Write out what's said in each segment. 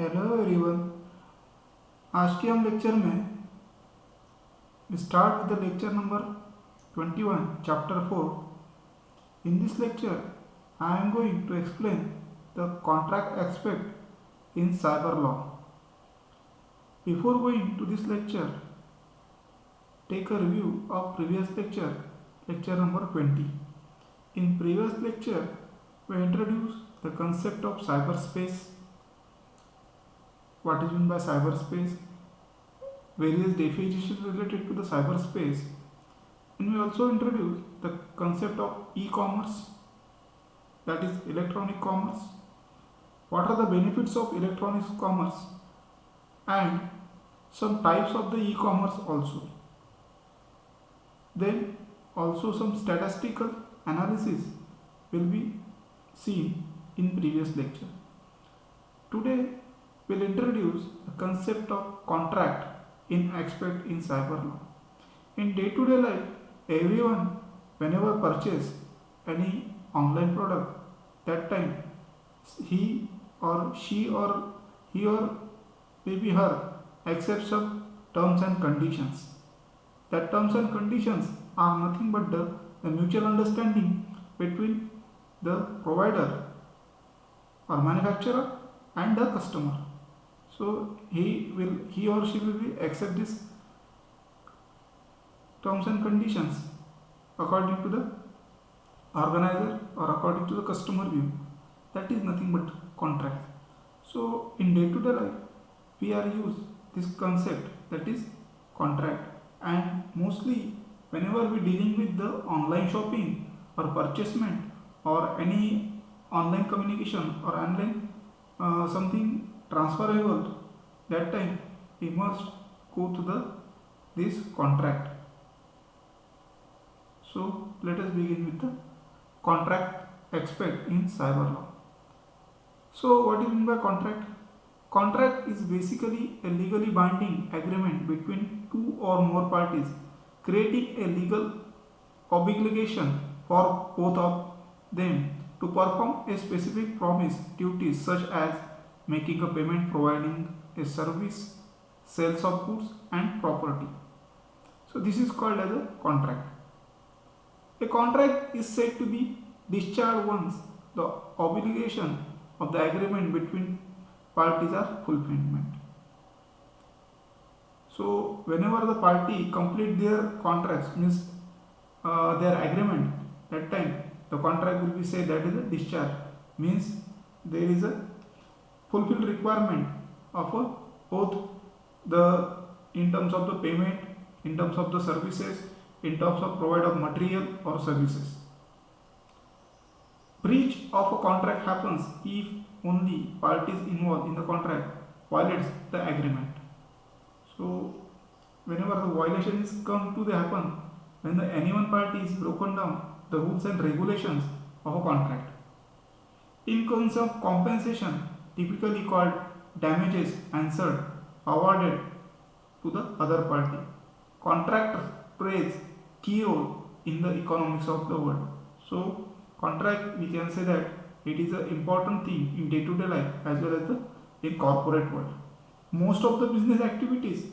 Hello everyone. आज के हम लेक्चर में start with the lecture number 21 chapter 4. In this lecture I am going to explain the contract aspect in cyber law. Before going to this lecture, take a review of previous lecture number 20. In previous lecture we introduced the concept of cyberspace, what is meant by cyberspace, various definitions related to the cyberspace, and we also introduced the concept of e-commerce, that is electronic commerce, what are the benefits of electronic commerce, and some types of the e-commerce also. Then also some statistical analysis will be seen in previous lecture. Today we'll introduce the concept of contract in aspect in cyber law. In day-to-day life, everyone, whenever purchase any online product, that time he or she or he or maybe her accepts some terms and conditions. That terms and conditions are nothing but the mutual understanding between the provider or manufacturer and the customer. So he or she will be accept this terms and conditions according to the organizer or according to the customer view. That is nothing but contract. So in day-to-day life we are use this concept, that is contract, and mostly whenever we dealing with the online shopping or purchasement or any online communication or online something transferable, that time we must go to the this contract. So let us begin with the contract aspect in cyber law. So what do you mean by contract? Contract is basically a legally binding agreement between two or more parties, creating a legal obligation for both of them to perform a specific promise duties such as making a payment, providing a service, sales of goods and property. So this is called as a contract. A contract is said to be discharged once the obligation of the agreement between parties are fulfillment. So whenever the party complete their contracts, means their agreement, that time the contract will be said that is a discharge, means there is a fulfilled requirement of both the in terms of the payment, in terms of the services, in terms of provide of material or services. Breach of a contract happens if only parties involved in the contract violates the agreement. So whenever the violation is come to the happen when the any one party is broken down the rules and regulations of a contract. In terms of compensation, typically called damages answered awarded to the other party. Contract plays key role in the economics of the world. So contract, we can say that it is an important thing in day-to-day life as well as the in corporate world. Most of the business activities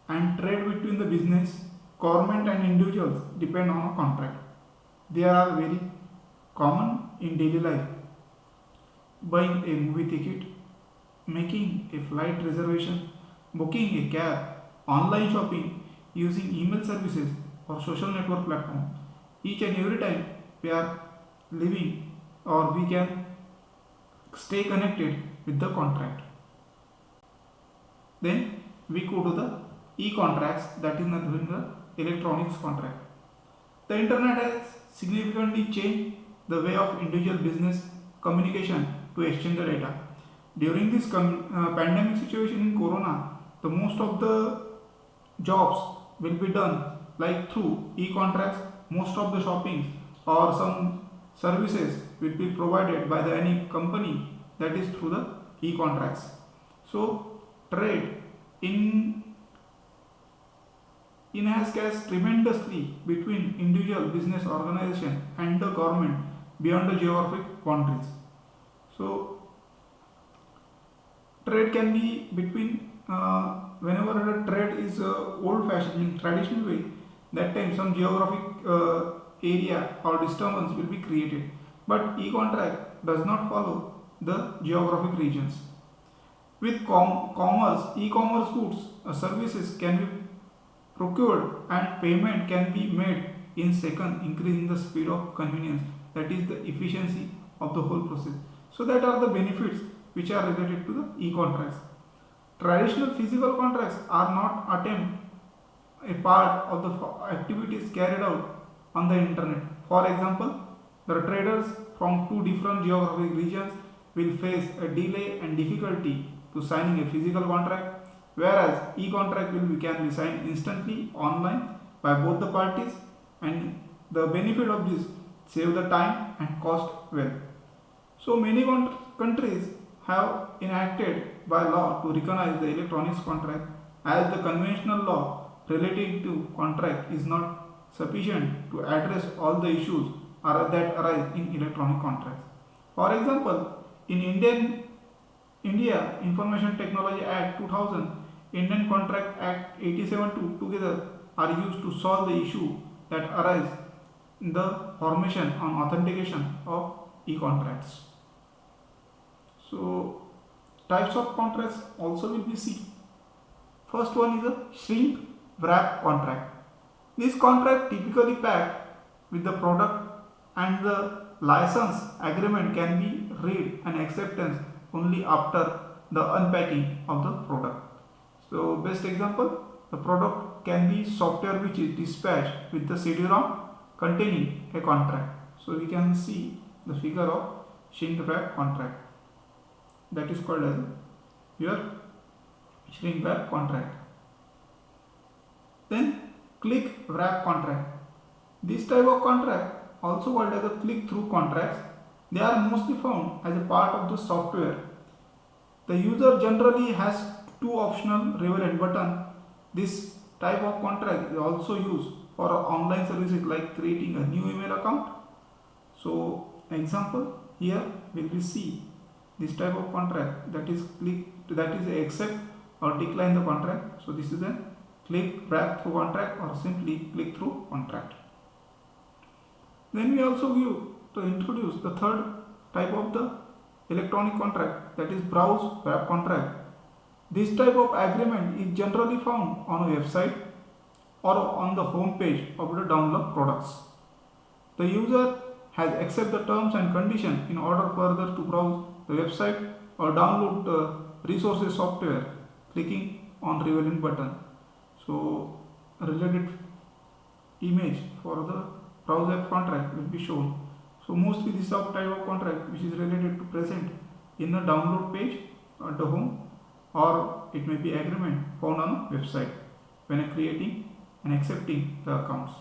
and trade between the business, government and individuals depend on a contract. They are very common in daily life. Buying a movie ticket, making a flight reservation, booking a cab, online shopping, using email services or social network platform. Each and every time we are living or we can stay connected with the contract. Then we go to the e-contracts, that is nothing the electronics contract. The internet has significantly changed the way of individual business communication to exchange the data. During this pandemic situation in corona, the most of the jobs will be done like through e-contracts. Most of the shopping or some services will be provided by the any company, that is through the e-contracts. So trade in enhances tremendously between individual business organization and the government beyond the geographic boundaries. So Trade can be between whenever the trade is old fashioned in traditional way, that time some geographic area or disturbance will be created. But e-contract does not follow the geographic regions. With commerce, e-commerce goods services can be procured and payment can be made in second, increasing the speed of convenience, that is the efficiency of the whole process. So that are the benefits which are related to the e-contracts. Traditional physical contracts are not attempt a part of the activities carried out on the internet. For example, the traders from two different geographic regions will face a delay and difficulty to signing a physical contract, whereas e-contract can be signed instantly online by both the parties, and the benefit of this save the time and cost well. So many countries have enacted by law to recognize the electronics contract, as the conventional law relating to contract is not sufficient to address all the issues that arise in electronic contracts. For example, in India Information Technology Act 2000, Indian Contract Act 87 together are used to solve the issue that arise in the formation and authentication of e-contracts. So types of contracts also will be seen. First one is a shrink wrap contract. This contract typically packed with the product, and the license agreement can be read and acceptance only after the unpacking of the product. So best example, the product can be software which is dispatched with the CD-ROM containing a contract. So we can see the figure of shrink wrap contract, that is called as your shrink wrap contract. Then click wrap contract. This type of contract, also called as a click through contracts, they are mostly found as a part of the software. The user generally has two optional relevant buttons. This type of contract is also used for online services like creating a new email account. So example, here we will see this type of contract, that is accept or decline the contract. So this is a click wrap through contract or simply click through contract. Then we also introduce the third type of the electronic contract, that is browse wrap contract. This type of agreement is generally found on a website or on the home page of the download products. The user has accept the terms and conditions in order further to browse the website or download the resources software, clicking on relevant button. So a related image for the browse app contract will be shown. So mostly this type of contract which is related to present in the download page at the home, or it may be agreement found on a website when creating and accepting the accounts.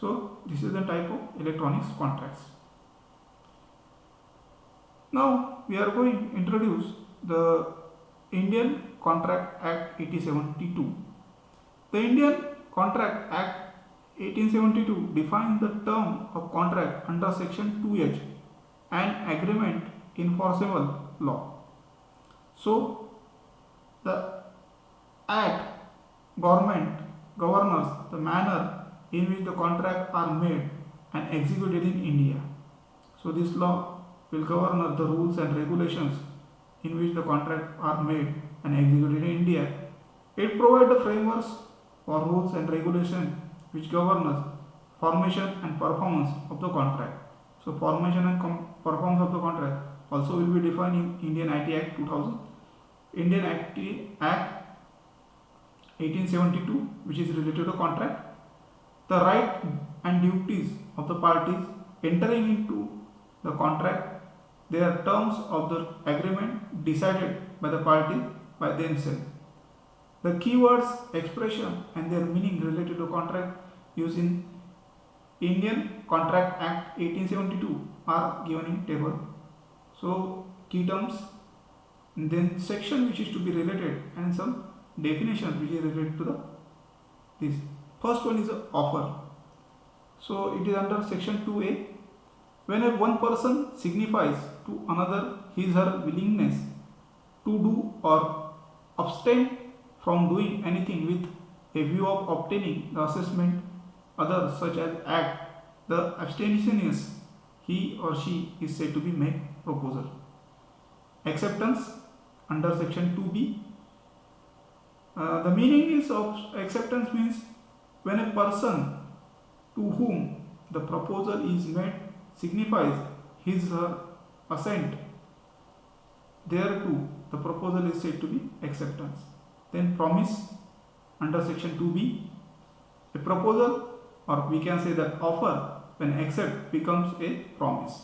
So this is the type of electronics contracts. Now we are going to introduce the Indian Contract Act 1872. The Indian Contract Act 1872 defines the term of contract under section 2H, an agreement enforceable law. So the act governs the manner in which the contracts are made and executed in India. So this law will govern the rules and regulations in which the contracts are made and executed in India. It provides the frameworks for rules and regulations which governs formation and performance of the contract. So formation and performance of the contract also will be defined in Indian IT Act 2000, Indian Act 1872, which is related to contract. The right and duties of the parties entering into the contract, their terms of the agreement decided by the parties by themselves. The keywords, expression and their meaning related to contract used in Indian Contract Act 1872 are given in table. So key terms, then section which is to be related, and some definitions which is related to this. First one is offer. So it is under section 2A. Whenever one person signifies to another his or her willingness to do or abstain from doing anything with a view of obtaining the assessment others such as act, the abstemious he or she is said to be make proposal. Acceptance under section 2b. The meaning is of acceptance means when a person to whom the proposal is made signifies his or her assent thereto, the proposal is said to be acceptance. Then promise under section 2b. A proposal, or we can say that offer, when accept becomes a promise.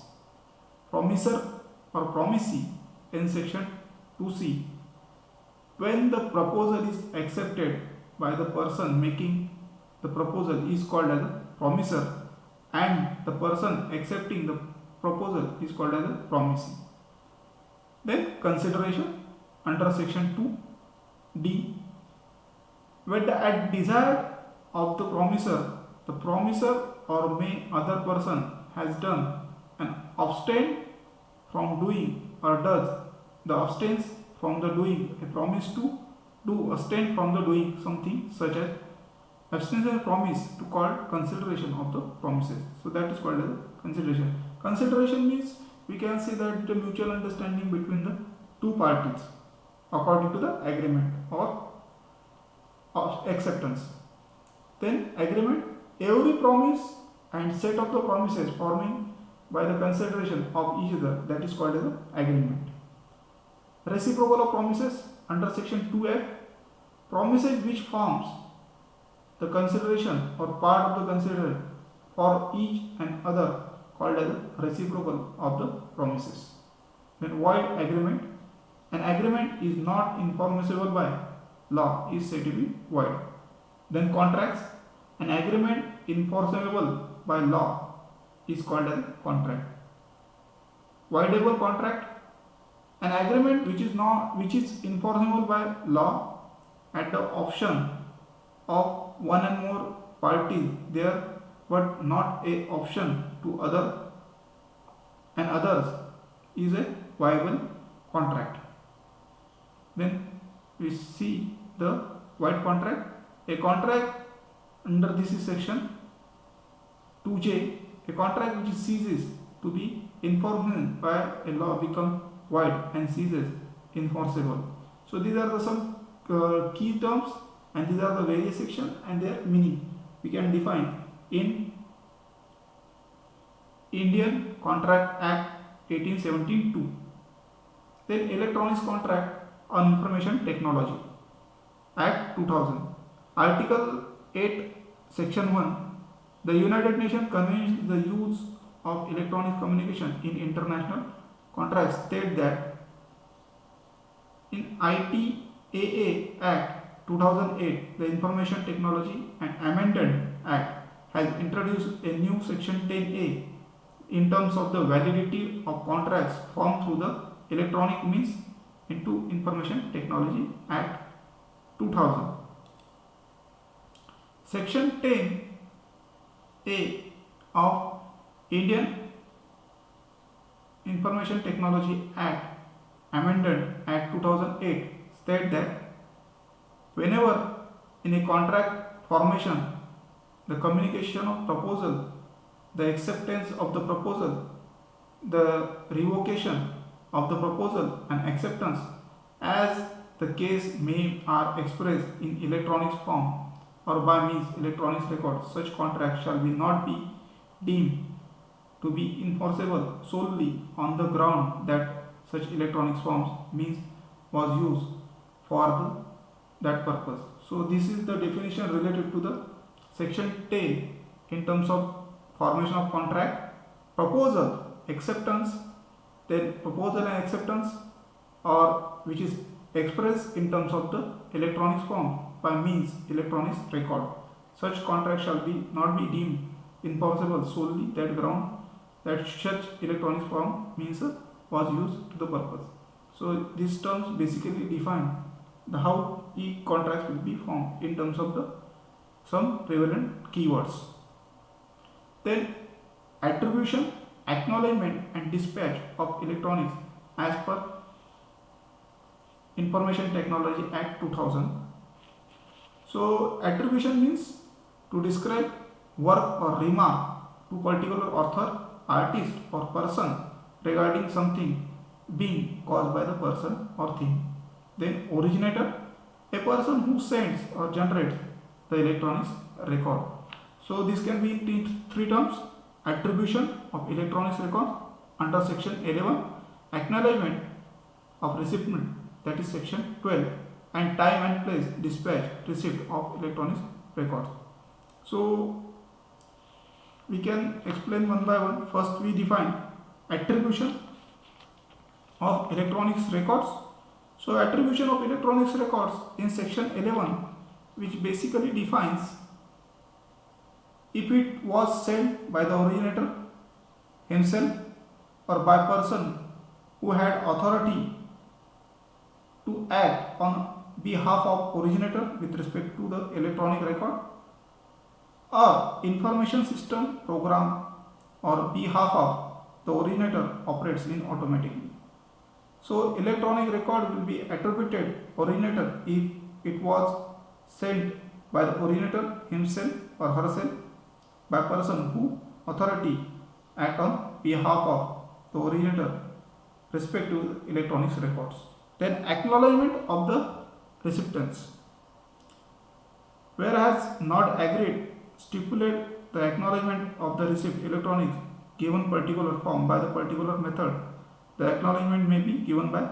Promiser or promisee in section 2c. When the proposal is accepted by the person making the proposal is called as a promiser, and the person accepting the proposal is called as a promisee. Then consideration under section 2d. When at desire of the promiser or may other person has done and abstained from doing or does, the abstains from the doing a promise to do, abstain from the doing something such as abstinence promise to call consideration of the promises. So that is called as consideration. Consideration means we can say that the mutual understanding between the two parties according to the agreement or acceptance. Then agreement, every promise and set of the promises forming by the consideration of each other, that is called as an agreement. Reciprocal of promises under section 2f. Promises which forms the consideration or part of the consideration for each and other called as a reciprocal of the promises. Then void agreement. An agreement is not enforceable by law is said to be void. Then contracts. An agreement enforceable by law is called as contract. Voidable contract. An agreement which is enforceable by law at the option of one and more parties there, but not a option to other and others, is a viable contract. Then we see the void contract. A contract under this is section 2j. A contract which ceases to be enforced by a law becomes void and ceases enforceable. So these are some key terms, and these are the various sections and their meaning we can define in Indian Contract Act 1872. Then Electronics Contract on Information Technology Act 2000. Article 8 Section 1. The United Nations convenes the use of electronic communication in international contracts state that in ITAA Act 2008, the Information Technology and Amendment Act has introduced a new section 10A in terms of the validity of contracts formed through the electronic means into Information Technology Act 2000. Section 10A of Indian Information Technology Act Amended Act 2008 state that whenever in a contract formation, the communication of proposal, the acceptance of the proposal, the revocation of the proposal and acceptance as the case may are expressed in electronics form or by means electronics record, such contract shall be not be deemed to be enforceable solely on the ground that such electronics forms means was used for that purpose. So this is the definition related to the section 10 in terms of formation of contract, proposal, acceptance, then proposal and acceptance, or which is expressed in terms of the electronics form by means electronics record. Such contract shall be not be deemed enforceable solely that ground that such electronics form means was used to the purpose. So these terms basically define the how e-contracts will be formed in terms of the some prevalent keywords. Then attribution, acknowledgement and dispatch of electronics as per Information Technology Act 2000. So attribution means to describe work or remark to particular author, artist or person regarding something being caused by the person or thing. Then originator, a person who sends or generates the electronic record. So this can be in three terms: attribution of electronic record under section 11, acknowledgement of recipient, that is section 12, and time and place dispatch receipt of electronic records. So we can explain one by one. First we define attribution of electronics records. So attribution of electronics records in section 11, which basically defines if it was sent by the originator himself or by person who had authority to act on behalf of originator with respect to the electronic record, or information system program or behalf of the originator operates in automatically. So electronic record will be attributed originator if it was sent by the originator himself or herself by person who authority act on behalf of the originator respect to electronics records. Then acknowledgement of the recipients. Whereas not agreed, stipulate the acknowledgement of the receipt electronics given particular form by the particular method. The acknowledgement may be given by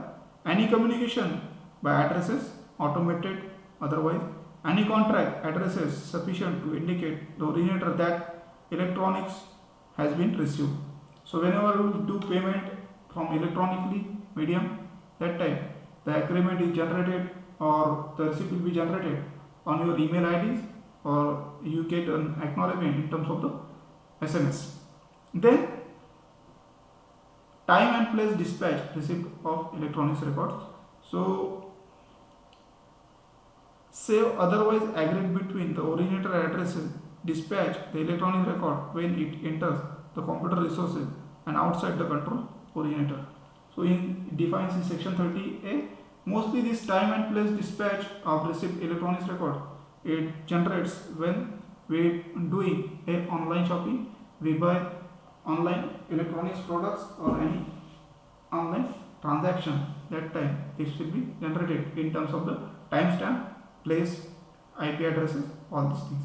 any communication by addresses, automated, otherwise any contract addresses sufficient to indicate the originator that electronics has been received. So whenever you do payment from electronically medium, that time the agreement is generated or the receipt will be generated on your email IDs, or you get an acknowledgement in terms of the SMS. Then time and place dispatch receipt of electronics records. So say otherwise agreed between the originator addresses dispatch the electronic record when it enters the computer resources and outside the control originator. So it defines in section 30A, mostly this time and place dispatch of received electronics record, it generates when we doing a online shopping, we buy online electronics products or any online transaction. That time this will be generated in terms of the timestamp, place, IP addresses, all these things.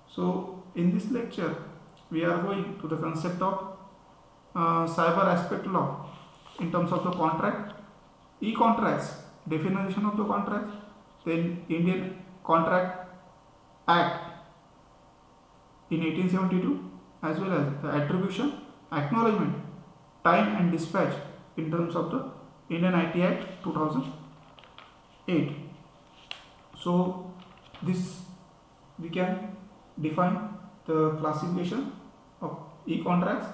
So in this lecture we are going to the concept of cyber aspect law in terms of the contract, e-contracts, definition of the contract, then Indian Contract Act in 1872, as well as the attribution, acknowledgement, time and dispatch in terms of the Indian IT Act 2008. So this we can define the classification of e-contracts,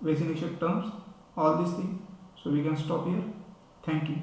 basic terms, all these things. So we can stop here. Thank you.